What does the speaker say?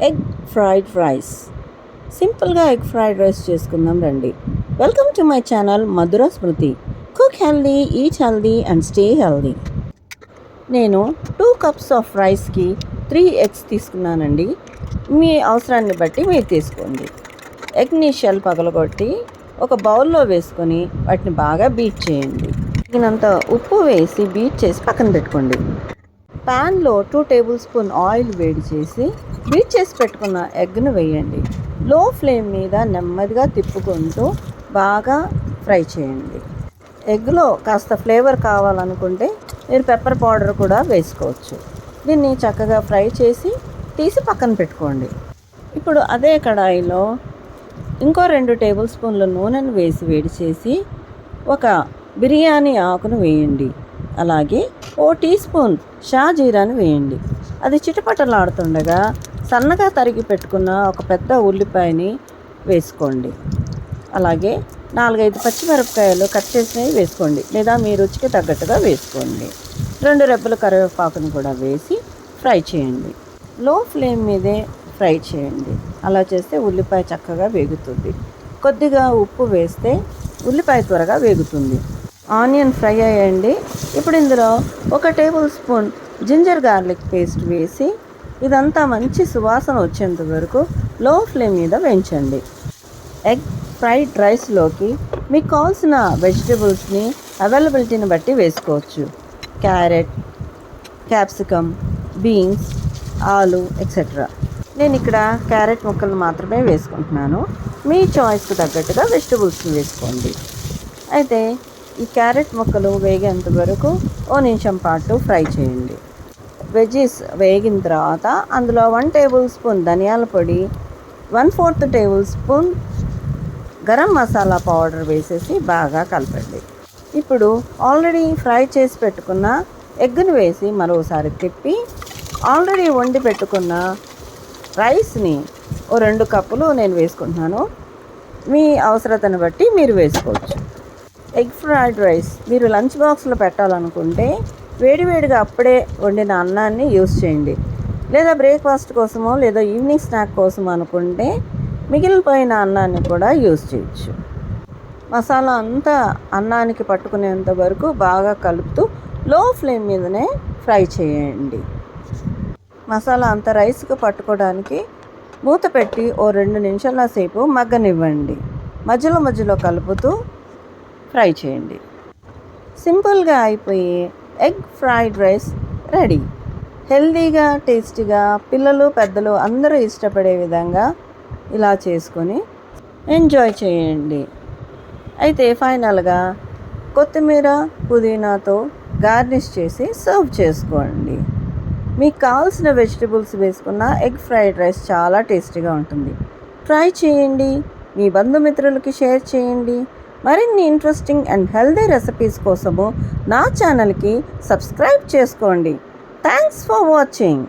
Egg fried rice. సింపుల్గా egg fried rice చేసుకుందాం రండి. Welcome to my channel Madhura Smriti. Cook healthy, eat healthy and stay healthy. నేను 2 cups of రైస్కి 3 eggs తీసుకున్నానండి. మీ అవసరాన్ని బట్టి మీరు తీసుకోండి. ఎగ్ని షెల్ పగలగొట్టి ఒక బౌల్లో వేసుకొని వాటిని బాగా బీట్ చేయండి. తగినంత ఉప్పు వేసి బీట్ చేసి పక్కన పెట్టుకోండి. ప్యాన్లో 2 tablespoon ఆయిల్ వేడి చేసి బీట్ చేసి పెట్టుకున్న ఎగ్ను వేయండి. లో ఫ్లేమ్ మీద నెమ్మదిగా తిప్పుకుంటూ బాగా ఫ్రై చేయండి. ఎగ్లో కాస్త ఫ్లేవర్ కావాలనుకుంటే మీరు పెప్పర్ పౌడర్ కూడా వేసుకోవచ్చు. దీన్ని చక్కగా ఫ్రై చేసి తీసి పక్కన పెట్టుకోండి. ఇప్పుడు అదే కడాయిలో ఇంకో 2 tablespoon నూనెను వేసి వేడి చేసి ఒక బిర్యానీ ఆకును వేయండి. అలాగే 1 teaspoon షాజీరాను వేయండి. అది చిటపటలాడుతుండగా సన్నగా తరిగి పెట్టుకున్న ఒక పెద్ద ఉల్లిపాయని వేసుకోండి. అలాగే 4-5 పచ్చిమిరపకాయలు కట్ చేసినవి వేసుకోండి, లేదా మీ రుచికి తగ్గట్టుగా వేసుకోండి. 2 రెబ్బల కరివేపాకును కూడా వేసి ఫ్రై చేయండి. లో ఫ్లేమ్ మీదే ఫ్రై చేయండి. అలా చేస్తే ఉల్లిపాయ చక్కగా వేగుతుంది. కొద్దిగా ఉప్పు వేస్తే ఉల్లిపాయ త్వరగా వేగుతుంది. ఆనియన్ ఫ్రై అయ్యండి. ఇప్పుడు ఇందులో 1 tablespoon జింజర్ గార్లిక్ పేస్ట్ వేసి ఇదంతా మంచి సువాసన వచ్చేంత వరకు లో ఫ్లేమ్ మీద వేయించండి. ఎగ్ ఫ్రైడ్ రైస్లోకి మీకు కావాల్సిన వెజిటబుల్స్ని అవైలబిలిటీని బట్టి వేసుకోవచ్చు. క్యారెట్, క్యాప్సికమ్, బీన్స్, ఆలు ఎక్సెట్రా. నేను ఇక్కడ క్యారెట్ ముక్కలు మాత్రమే వేసుకుంటున్నాను. మీ చాయిస్కి తగ్గట్టుగా వెజిటబుల్స్ని వేసుకోండి. అయితే ఈ క్యారెట్ ముక్కలు వేగేంత వరకు 1 నిమిషం పాటు ఫ్రై చేయండి. వెజ్జీస్ వేగిన తర్వాత అందులో 1 tablespoon ధనియాల పొడి, 1/4 tablespoon గరం మసాలా పౌడర్ వేసేసి బాగా కలపండి. ఇప్పుడు ఆల్రెడీ ఫ్రై చేసి పెట్టుకున్న ఎగ్ను వేసి మరోసారి తిప్పి ఆల్రెడీ వండి పెట్టుకున్న రైస్ని 2 కప్పులు నేను వేసుకుంటున్నాను. మీ అవసరతను బట్టి మీరు వేసుకోవచ్చు. ఎగ్ ఫ్రైడ్ రైస్ మీరు లంచ్ బాక్స్లో పెట్టాలనుకుంటే వేడివేడిగా అప్పుడే వండిన అన్నాన్ని యూస్ చేయండి. లేదా బ్రేక్ఫాస్ట్ కోసమో లేదా ఈవినింగ్ స్నాక్ కోసం అనుకుంటే మిగిలిపోయిన అన్నాన్ని కూడా యూస్ చేయొచ్చు. మసాలా అంతా అన్నానికి పట్టుకునేంత వరకు బాగా కలుపుతూ లో ఫ్లేమ్ మీదనే ఫ్రై చేయండి. మసాలా అంతా రైస్కి పట్టుకోవడానికి మూత పెట్టి 2 నిమిషాల సేపు మగ్గనివ్వండి. మధ్యలో మధ్యలో కలుపుతూ ఫ్రై చేయండి. సింపుల్గా అయిపోయే ఎగ్ ఫ్రైడ్ రైస్ రెడీ. హెల్తీగా, టేస్టీగా, పిల్లలు పెద్దలు అందరూ ఇష్టపడే విధంగా ఇలా చేసుకొని ఎంజాయ్ చేయండి. అయితే ఫైనల్గా కొత్తిమీర, పుదీనాతో గార్నిష్ చేసి సర్వ్ చేసుకోండి. మీకు కావాల్సిన వెజిటబుల్స్ వేసుకున్న ఎగ్ ఫ్రైడ్ రైస్ చాలా టేస్టీగా ఉంటుంది. ట్రై చేయండి. మీ బంధుమిత్రులకి షేర్ చేయండి. మరిన్ని ఇంట్రెస్టింగ్ అండ్ హెల్దీ రెసిపీస్ కోసము నా ఛానల్కి సబ్స్క్రైబ్ చేసుకోండి. Thanks for watching.